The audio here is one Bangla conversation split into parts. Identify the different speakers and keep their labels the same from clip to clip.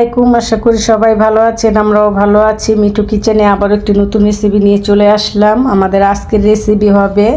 Speaker 1: আলাইকুম, আশা করি সবাই ভালো আছেন। আমরাও ভালো আছি। মিঠু কিচেনে আবার একটি নতুন রেসিপি নিয়ে চলে আসলাম। আমাদের আজকের রেসিপি হবে,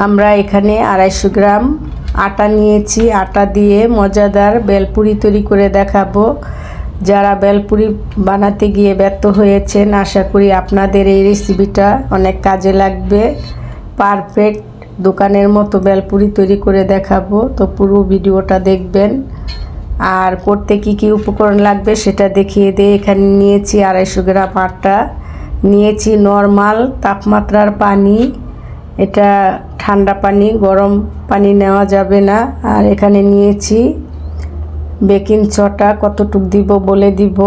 Speaker 1: আমরা এখানে 250 গ্রাম আটা নিয়েছি। আটা দিয়ে মজাদার বেলপুরি তৈরি করে দেখাবো। যারা বেলপুরি বানাতে গিয়ে ব্যর্থ হয়েছেন, আশা করি আপনাদের এই রেসিপিটা অনেক কাজে লাগবে। পারফেক্ট দোকানের মতো বেলপুরি তৈরি করে দেখাবো, তো পুরো ভিডিওটা দেখবেন। আর করতে কি কি উপকরণ লাগবে সেটা দেখিয়ে দিই। এখানে নিয়েছি 250 গ্রাম আটা, নিয়েছি নরমাল তাপমাত্রার পানি, এটা ঠান্ডা পানি, গরম পানি নেওয়া যাবে না। আর এখানে নিয়েছি বেকিং সোডা, কতটুকু দিব বলে দিব।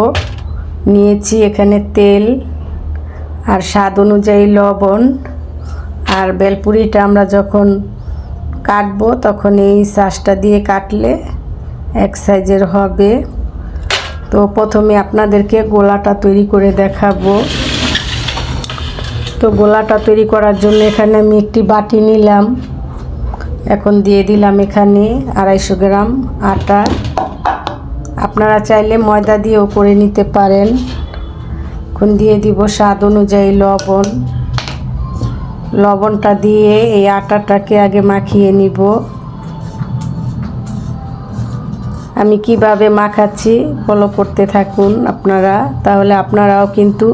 Speaker 1: নিয়েছি এখানে তেল আর স্বাদ অনুযায়ী লবণ। আর বেলপুরিটা আমরা যখন কাটবো তখন এই শাঁসটা দিয়ে কাটলে এক সাইজের হবে। তো প্রথমে আপনাদেরকে গোলাটা তৈরি করে দেখাবো। তো গোলাটা তৈরি করার জন্য এখানে আমি একটি বাটি নিলাম। এখন দিয়ে দিলাম এখানে 250 গ্রাম আটা। আপনারা চাইলে ময়দা দিয়েও করে নিতে পারেন। এখন দিয়ে দিব স্বাদ অনুযায়ী লবণ। লবণটা দিয়ে এই আটাটাকে আগে মাখিয়ে নিব। আমি কিভাবে মাখাচ্ছি ফলো করতে থাকুন আপনারা, তাহলে আপনারাও কিন্তু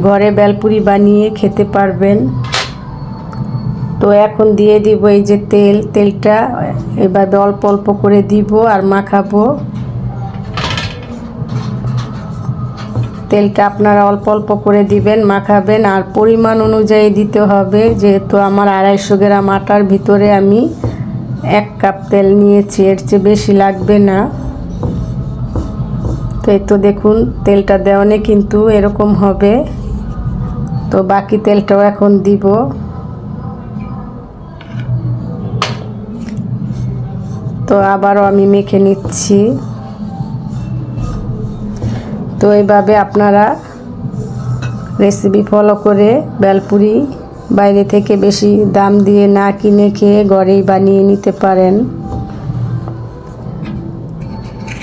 Speaker 1: ঘরে বেলপুরি বানিয়ে খেতে পারবেন। তো এখন দিয়ে দিব এই যে তেলটা এভাবে অল্প অল্প করে দিব আর মাখাবো। তেলটা আপনারা অল্প অল্প করে দিবেন, মাখাবেন। আর পরিমাণ অনুযায়ী দিতে হবে, যেহেতু আমার 250 গ্রাম আটার ভিতরে আমি 1 কাপ তেল নিয়েছি, এর চেয়ে বেশি লাগবে না। তো এই তো দেখুন তেলটা দেওয়ানে কিন্তু এরকম হবে। তো বাকি তেলটাও এখন দিব। তো আবারও আমি মেখে নিচ্ছি। তো এইভাবে আপনারা রেসিপি ফলো করে বেলপুরি বাইরে থেকে বেশি দাম দিয়ে না কিনে খেয়ে ঘরেই বানিয়ে নিতে পারেন।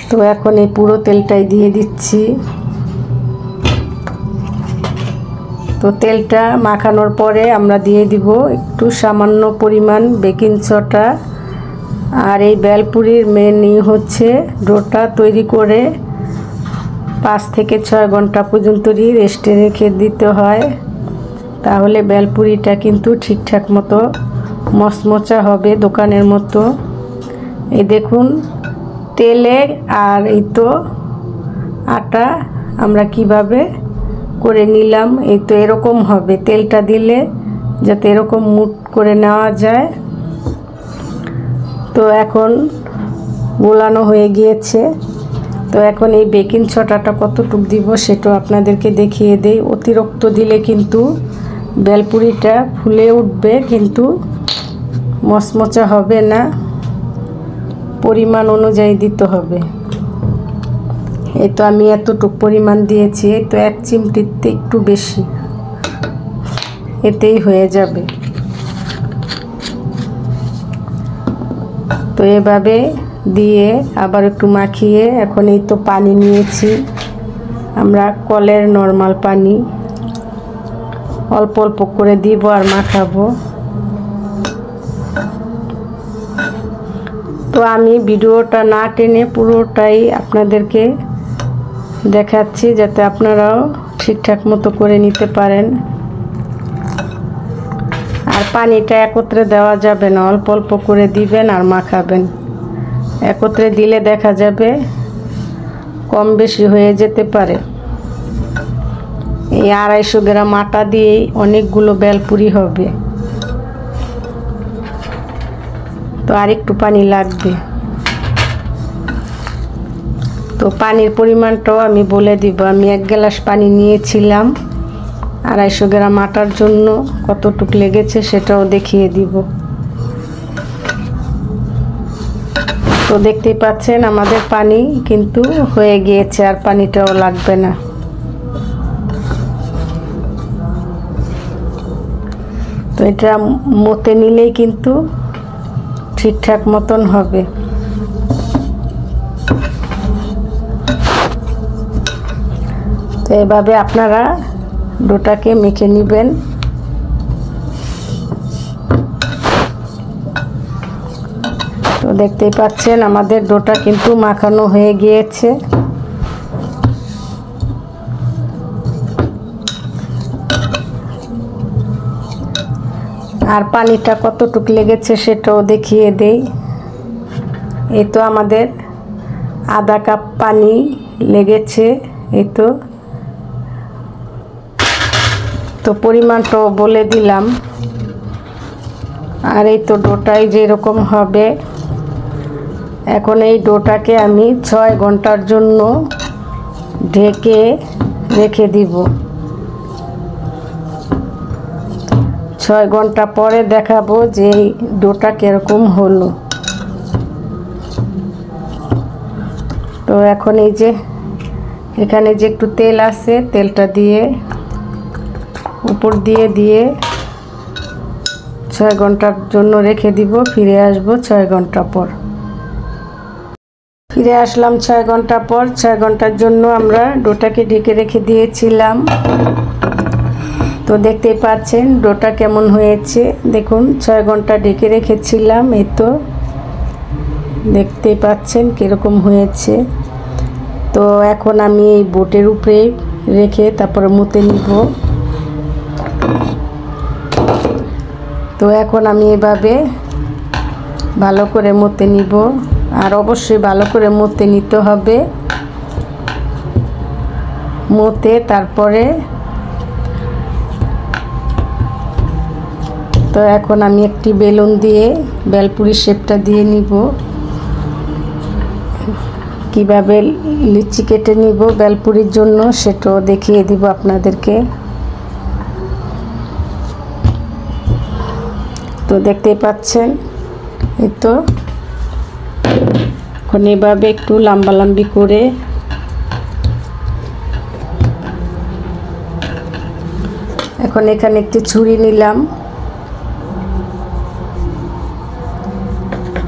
Speaker 1: তো এখন এই পুরো তেলটাই দিয়ে দিচ্ছি। তো তেলটা মাখানোর পরে আমরা দিয়ে দিব একটু সামান্য পরিমাণ বেকিং সোডা। আর এই বেলপুরির মেনু হচ্ছে ডোটা তৈরি করে 5 থেকে 6 ঘন্টা পর্যন্ত রেস্টে রেখে দিতে হয়, তাহলে বেলপুরিটা কিন্তু ঠিকঠাক মতো মচমচা হবে, দোকানের মতো। এই দেখুন তেলে আর এই তো আটা আমরা কিভাবে করে নিলাম। এই তো এরকম হবে, তেলটা দিলে যাতে এরকম মুট করে নেওয়া যায়। তো এখন গোলানো হয়ে গিয়েছে। তো এখন এই বেকিং সোডাটা কতটুকু দিব সেটাও আপনাদেরকে দেখিয়ে দেই। অতিরিক্ত দিলে কিন্তু বেলপুরিটা ফুলে উঠবে, কিন্তু মচমচা হবে না। পরিমাণ অনুযায়ী দিতে হবে। এই তো আমি এতটুকু পরিমাণ দিয়েছি। এই তো 1 চিমটিতে একটু বেশি, এতেই হয়ে যাবে। তো এভাবে দিয়ে আবার একটু মাখিয়ে এখন এই তো পানি নিয়েছি আমরা, কলের নরমাল পানি, অল্প অল্প করে দিব আর মাখাবো। তো আমি ভিডিওটা না টেনে পুরোটাই আপনাদেরকে দেখাচ্ছি, যাতে আপনারাও ঠিকঠাক মতো করে নিতে পারেন। আর পানিটা একত্রে দেওয়া যাবে না, অল্প অল্প করে দিবেন আর মাখাবেন। একত্রে দিলে দেখা যাবে কম বেশি হয়ে যেতে পারে। এই 250 গ্রাম আটা দিয়েই অনেকগুলো বেলপুরি হবে। তো আর একটু পানি লাগবে। তো পানির পরিমাণটাও আমি বলে দিব। আমি 1 গ্লাস পানি নিয়েছিলাম, 250 গ্রাম আটার জন্য কতটুক লেগেছে সেটাও দেখিয়ে দিব। তো দেখতেই পাচ্ছেন আমাদের পানি কিন্তু হয়ে গিয়েছে, আর পানিটাও লাগবে না। তো এটা মতে নিলেই কিন্তু ঠিকঠাক মতন হবে। এইভাবে আপনারা ডোটাকে মেখে নেবেন। তো দেখতেই পাচ্ছেন আমাদের ডোটা কিন্তু মাখানো হয়ে গিয়েছে। আর পানিটা কতটুকু লেগেছে সেটাও দেখিয়ে দেই। এই তো আমাদের আধা কাপ পানি লেগেছে। এই তো পরিমাণটাও বলে দিলাম। আর এই তো ডোটাই যেরকম হবে। এখন এই ডোটাকে আমি 6 ঘন্টার জন্য ঢেকে রেখে দিব। 6 ঘন্টা পরে দেখাবো যে এই ডোটা কিরকম হলো। তো এখন এই যে এখানে যে একটু তেল আছে, তেলটা দিয়ে উপর দিয়ে 6 ঘন্টার জন্য রেখে দিব। ফিরে আসবো 6 ঘন্টা পর। ফিরে আসলাম 6 ঘন্টা পর। 6 ঘন্টার জন্য আমরা ডোটাকে ঢেকে রেখে দিয়েছিলাম। তো দেখতেই পাচ্ছেন ডোটা কেমন হয়েছে। দেখুন 6 ঘন্টা ঢেকে রেখেছিলাম। এই তো দেখতেই পাচ্ছেন কীরকম হয়েছে। তো এখন আমি এই বোটের উপরে রেখে তারপরে মুতে নিব। তো এখন আমি এভাবে ভালো করে মুতে নিব। আর অবশ্যই ভালো করে মুতে নিতে হবে। মুতে তারপরে তো এখন আমি একটি বেলুন দিয়ে বেলপুরির শেপটা দিয়ে নিব। কিভাবে লিচি কেটে নিব বেলপুরির জন্য সেটাও দেখিয়ে দিব আপনাদেরকে। তো দেখতেই পাচ্ছেন এই তো এখন এভাবে একটু লম্বালম্বি করে এখন এখানে একটি ছুরি নিলাম।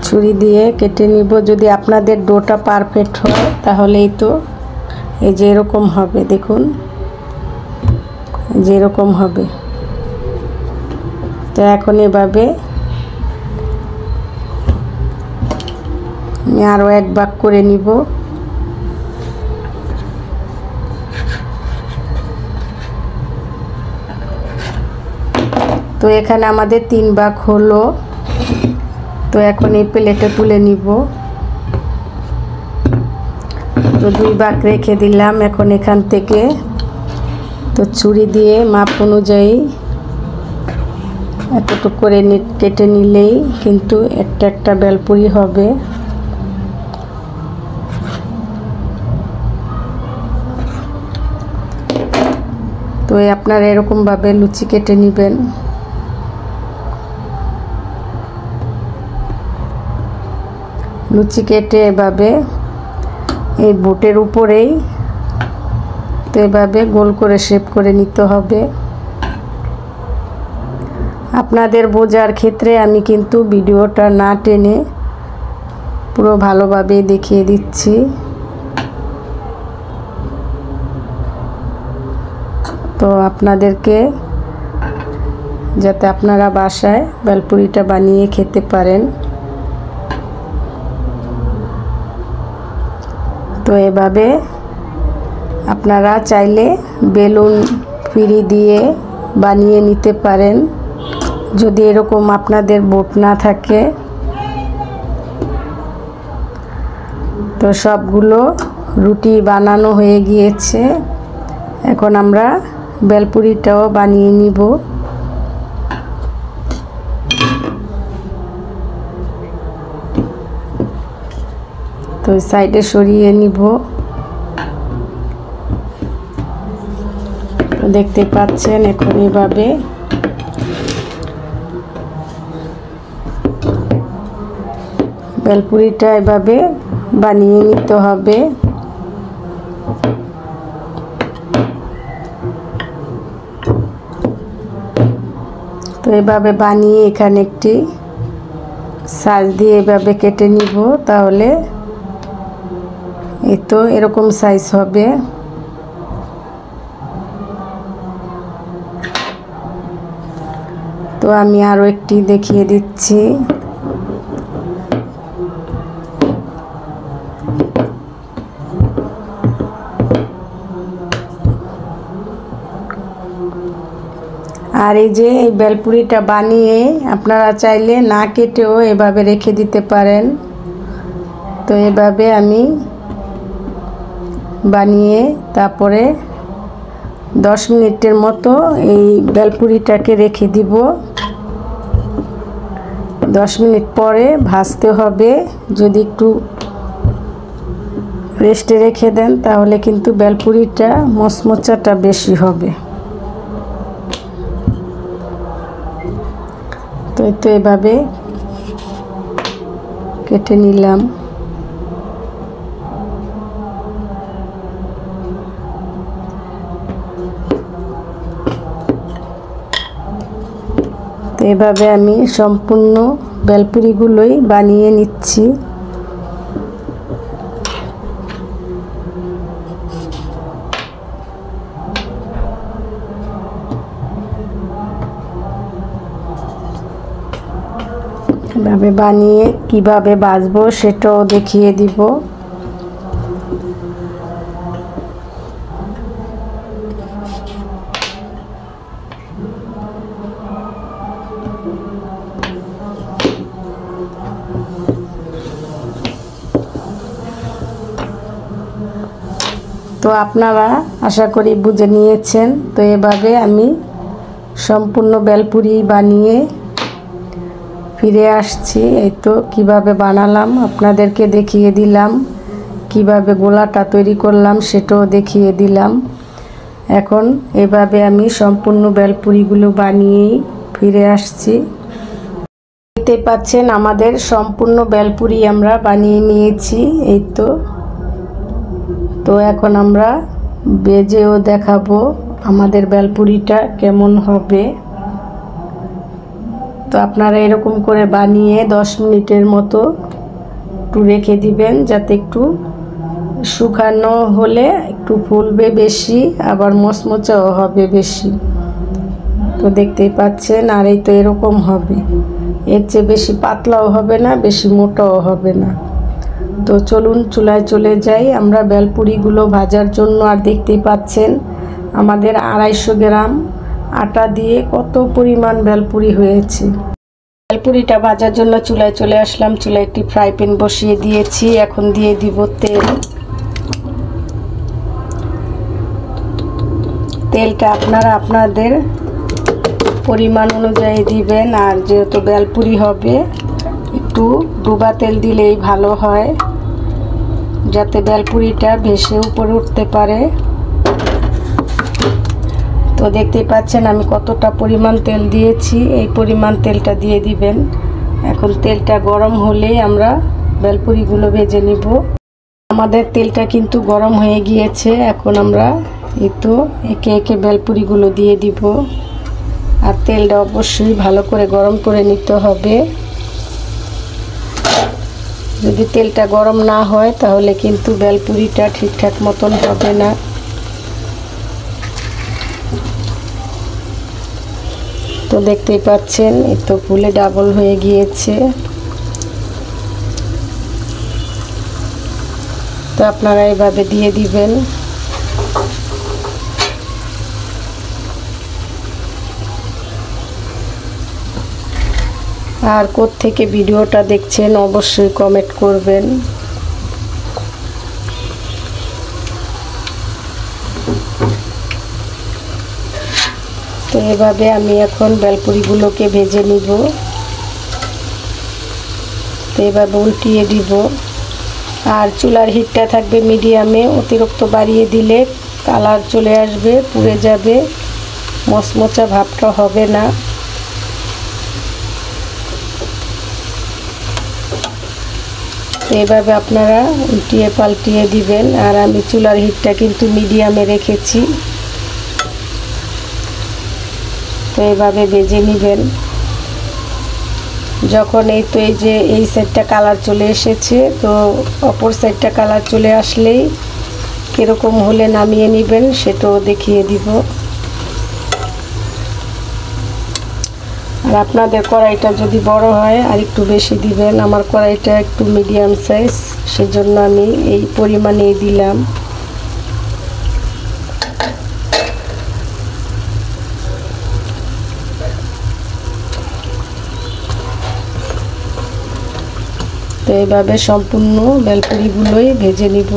Speaker 1: ছুরি দিয়ে কেটে নিব। যদি আপনাদের ডোটা পারফেক্ট হয় তাহলে এই তো এই যে এরকম হবে। দেখুন যে এরকম হবে। তো এখন এভাবে আমি আরও এক ভাগ করে নিব। তো এখানে আমাদের 3 ভাগ হলো। তো এখন এই প্লেটে তুলে নিব। তো 2 ভাগ রেখে দিলাম। এখন এখান থেকে তো ছুরি দিয়ে মাপ অনুযায়ী এতটুকু করে কেটে নিলেই কিন্তু একটা বেলপুরি হবে। তো আপনারা এরকমভাবে লুচি কেটে নেবেন। লুচি কেটে এভাবে এই বোটের উপরেই তো এভাবে গোল করে শেপ করে নিতে হবে। আপনাদের বোঝার ক্ষেত্রে আমি কিন্তু ভিডিওটা না টেনে পুরো ভালোভাবে দেখিয়ে দিচ্ছি। তো আপনাদেরকে যাতে আপনারা বাসায় বেলপুরিটা বানিয়ে খেতে পারেন। তো এভাবে আপনারা চাইলে বেলুন ফিরি দিয়ে বানিয়ে নিতে পারেন যদি এরকম আপনাদের বোট না থাকে। তো সবগুলো রুটি বানানো হয়ে গিয়েছে। এখন আমরা বেলপুরিটাও বানিয়ে নিব। তো সাইডে সরিয়ে নিব। দেখতে পাচ্ছেন এখন এভাবে বেলপুরিটা এভাবে বানিয়ে নিতে হবে। তো এভাবে বানিয়ে এখানে একটি সাইজ দিয়ে এভাবে কেটে নিব। তাহলে এই তো এরকম সাইজ হবে। তো আমি আরও একটি দেখিয়ে দিচ্ছি। আর এই যে এই বেলপুরিটা বানিয়ে আপনারা চাইলে না কেটেও এভাবে রেখে দিতে পারেন। তো এভাবে আমি বানিয়ে তারপরে 10 মিনিটের মতো এই বেলপুরিটাকে রেখে দিব। 10 মিনিট পরে ভাজতে হবে। যদি একটু রেস্টে রেখে দেন তাহলে কিন্তু বেলপুরিটা মচমচাটা বেশি হবে। তো এভাবে কেটে নিলাম। তো এভাবে আমি সম্পূর্ণ বেলপুরিগুলোই বানিয়ে নিচ্ছি। এভাবে বানিয়ে কিভাবে ভাজবো সেটাও দেখিয়ে দিব। তো আপনারা আশা করি বুঝে নিয়েছেন। তো এভাবে আমি সম্পূর্ণ বেলপুরি বানিয়ে ফিরে আসছি। এই তো কিভাবে বানালাম আপনাদেরকে দেখিয়ে দিলাম, কিভাবে গোলাটা তৈরি করলাম সেটাও দেখিয়ে দিলাম। এখন এভাবে আমি সম্পূর্ণ বেলপুরিগুলো বানিয়েই ফিরে আসছি। দেখতে পাচ্ছেন আমাদের সম্পূর্ণ বেলপুরি আমরা বানিয়ে নিয়েছি। এই তো এখন আমরা বেজেও দেখাবো আমাদের বেলপুরিটা কেমন হবে। তো আপনারা এরকম করে বানিয়ে 10 মিনিটের মতো একটু রেখে দিবেন, যাতে একটু শুকানো হলে একটু ফুলবে বেশি, আবার মচমচাও হবে বেশি। তো দেখতেই পাচ্ছেন, আর এই তো এরকম হবে। এর চেয়ে বেশি পাতলাও হবে না, বেশি মোটাও হবে না। তো চলুন চুলায় চলে যাই আমরা বেলপুরিগুলো ভাজার জন্য। আর দেখতেই পাচ্ছেন আমাদের 250 গ্রাম আটা দিয়ে কত পরিমাণ বেলপুরি হয়েছে। বেলপুরিটা ভাজার জন্য চুলায় চলে আসলাম। চুলায় একটি ফ্রাই প্যান বসিয়ে দিয়েছি। এখন দিয়ে দিব তেল। তেলটা আপনারা আপনাদের পরিমাণ অনুযায়ী দিবেন। আর যেহেতু বেলপুরি হবে, একটু ডুবা তেল দিলেই ভালো হয়, যাতে বেলপুরিটা ভেসে উপরে উঠতে পারে। তো দেখতেই পাচ্ছেন আমি কতটা পরিমাণ তেল দিয়েছি। এই পরিমাণ তেলটা দিয়ে দিবেন। এখন তেলটা গরম হলেই আমরা বেলপুরিগুলো ভেজে নিব। আমাদের তেলটা কিন্তু গরম হয়ে গিয়েছে। এখন আমরা এই তো একে একে বেলপুরিগুলো দিয়ে দিব। আর তেলটা অবশ্যই ভালো করে গরম করে নিতে হবে। যদি তেলটা গরম না হয় তাহলে কিন্তু বেলপুরিটা ঠিকঠাক মতন হবে না। তো দেখতেই পাচ্ছেন এই তো ফুলে ডাবল হয়ে গিয়েছে। তো আপনারা এইভাবে দিয়ে দিবেন। আর কোত্থেকে ভিডিওটা দেখছেন অবশ্যই কমেন্ট করবেন। তো এভাবে আমি এখন বেলপুরিগুলোকে ভেজে নিব। তো এভাবে উল্টিয়ে দিব। আর চুলার হিটটা থাকবে মিডিয়ামে। অতিরিক্ত বাড়িয়ে দিলে কালার চলে আসবে, পুড়ে যাবে, মচমচা ভাবটা হবে না। এইভাবে আপনারা উল্টিয়ে পাল্টিয়ে দিবেন। আর আমি চুলার হিটটা কিন্তু মিডিয়ামে রেখেছি। তো এইভাবে ভেজে নেবেন। যখন এই তো এই যে এই সাইডটা কালার চলে এসেছে, তো অপর সাইডটা কালার চলে আসলেই কীরকম হলে নামিয়ে নেবেন সেটাও দেখিয়ে দিব। আর আপনাদের কড়াইটা যদি বড় হয় আর একটু বেশি দিবেন। আমার কড়াইটা একটু মিডিয়াম সাইজ, সেজন্য আমি এই পরিমাণেই দিলাম। তো এইভাবে সম্পূর্ণ বেলপুরিগুলোই ভেজে নিব।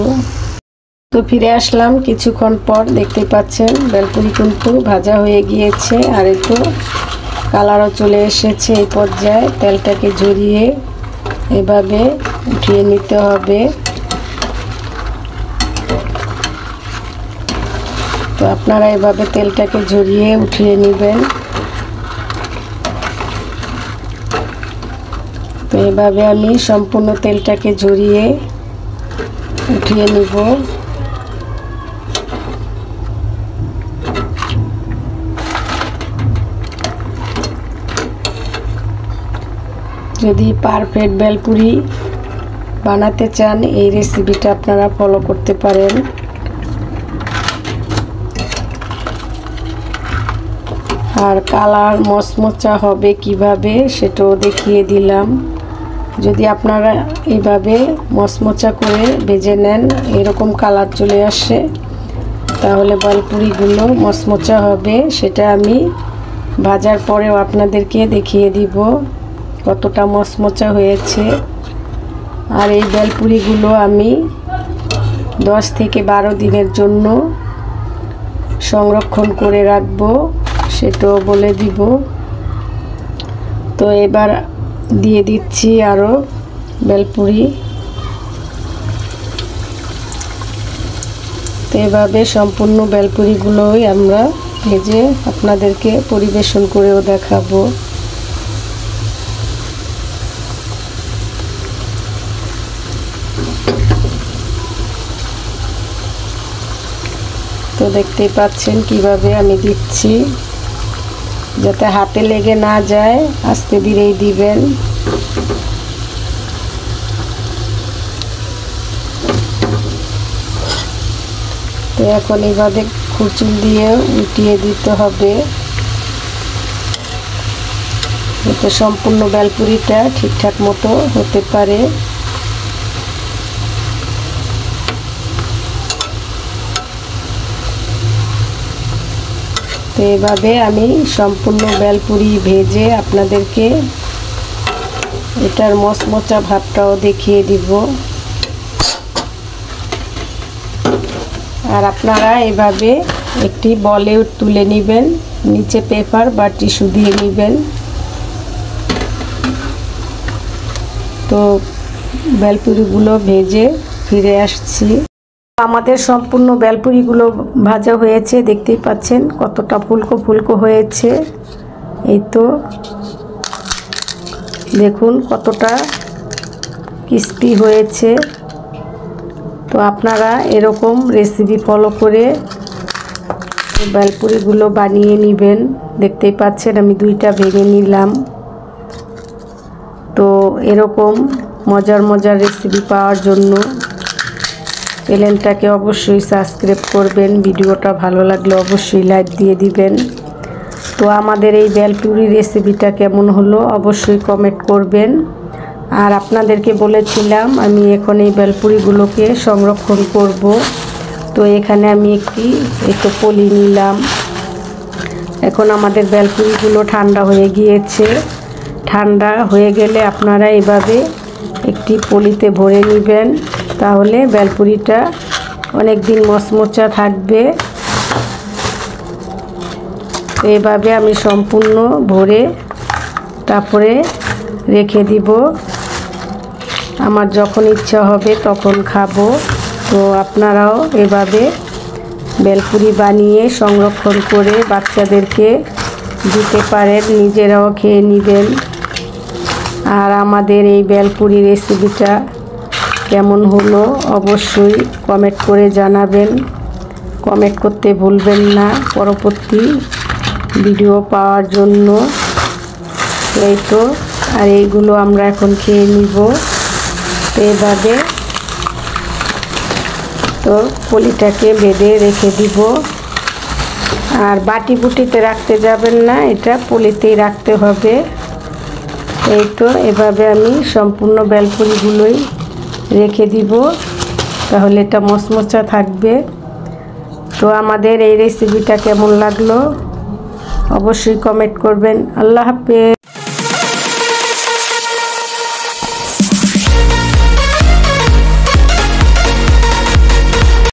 Speaker 1: তো ফিরে আসলাম কিছুক্ষণ পর, দেখতে পাচ্ছেন বেলপুরি কিন্তু ভাজা হয়ে গিয়েছে আর একটু কালারও চলে এসেছে। এই পর্যায়ে তেলটাকে ঝরিয়ে এভাবে উঠিয়ে নিতে হবে। তো আপনারা এভাবে তেলটাকে ঝরিয়ে উঠিয়ে নেবেন। তো এভাবে আমি সম্পূর্ণ তেলটাকে ঝরিয়ে উঠিয়ে নিব। যদি পারফেক্ট বেলপুরি বানাতে চান এই রেসিপিটা আপনারা ফলো করতে পারেন। আর কালার মচমচা হবে কিভাবে সেটাও দেখিয়ে দিলাম। যদি আপনারা এইভাবে মচমচা করে ভেজে নেন, এরকম কালার চলে আসে, তাহলে বেলপুরিগুলো মচমচা হবে। সেটা আমি ভাজার পরেও আপনাদেরকে দেখিয়ে দিব কতটা মচমচা হয়েছে। আর এই বেলপুরিগুলো আমি 10 থেকে 12 দিনের জন্য সংরক্ষণ করে রাখবো, সেটাও বলে দিব। তো এবার দিয়ে দিচ্ছি আরও বেলপুরি। তো এভাবে সম্পূর্ণ বেলপুরিগুলোই আমরা ভেজে আপনাদেরকে পরিবেশন করেও দেখাবো। তো দেখতেই পাচ্ছেন কিভাবে আমি দিচ্ছি, যাতে হাতে লেগে না যায়, আস্তে ধীরেই দিবেন। তো এখন এইভাবে খুরচুল দিয়ে উঠিয়ে দিতে হবে, যাতে সম্পূর্ণ বেলপুরিটা ঠিকঠাক মতো হতে পারে। তো এভাবে আমি সম্পূর্ণ বেলপুরি ভেজে আপনাদেরকে এটার মচমচা ভাবটাও দেখিয়ে দিব। আর আপনারা এভাবে একটি বলে তুলে নেবেন, নিচে পেপার বা টিস্যু দিয়ে নেবেন। তো বেলপুরিগুলো ভেজে ফিরে আসছি। আমাদের সম্পূর্ণ বেলপুরিগুলো ভাজা হয়েছে, দেখতেই পাচ্ছেন কতটা ফুলকো ফুলকো হয়েছে। এই তো দেখুন কতটা ক্রিস্পি হয়েছে। তো আপনারা এরকম রেসিপি ফলো করে বেলপুরিগুলো বানিয়ে নেবেন। দেখতেই পাচ্ছেন আমি 2টা ভেঙে নিলাম। তো এরকম মজার মজার রেসিপি পাওয়ার জন্য চ্যানেলটাকে অবশ্যই সাবস্ক্রাইব করবেন। ভিডিওটা ভালো লাগলে অবশ্যই লাইক দিয়ে দিবেন। তো আমাদের এই বেলপুরি রেসিপিটা কেমন হলো অবশ্যই কমেন্ট করবেন। আর আপনাদেরকে বলেছিলাম আমি এখন এই বেলপুরিগুলোকে সংরক্ষণ করব। তো এখানে আমি একটু পলি নিলাম। এখন আমাদের বেলপুরিগুলো ঠান্ডা হয়ে গিয়েছে। ঠান্ডা হয়ে গেলে আপনারা এভাবে একটি পলিতে ভরে নেবেন, তাহলে বেলপুরিটা অনেক দিন মচমচা থাকবে। এভাবে আমি সম্পূর্ণ ভরে তারপরে রেখে দিব। আমার যখন ইচ্ছা হবে তখন খাবো। তো আপনারাও এভাবে বেলপুরি বানিয়ে সংরক্ষণ করে বাচ্চাদেরকে দিতে পারেন, নিজেরাও খেয়ে নেবেন। আর আমাদের এই বেলপুরি রেসিপিটা কেমন হলো অবশ্যই কমেন্ট করে জানাবেন। কমেন্ট করতে ভুলবেন না পরবর্তী ভিডিও পাওয়ার জন্য। এই তো, আর এইগুলো আমরা এখন খেয়ে নিব। তো এভাবে তো পলিটাকে বেঁধে রেখে দিব। আর বাটি বুটিতে রাখতে যাবেন না, এটা পলিতেই রাখতে হবে। এই তো এভাবে আমি সম্পূর্ণ বেলপুরিগুলোই রেখে দিব, তাহলে এটা মচমচা থাকবে। তো আমাদের এই রেসিপিটা কেমন লাগলো অবশ্যই কমেন্ট করবেন। আল্লাহ হাফেজ।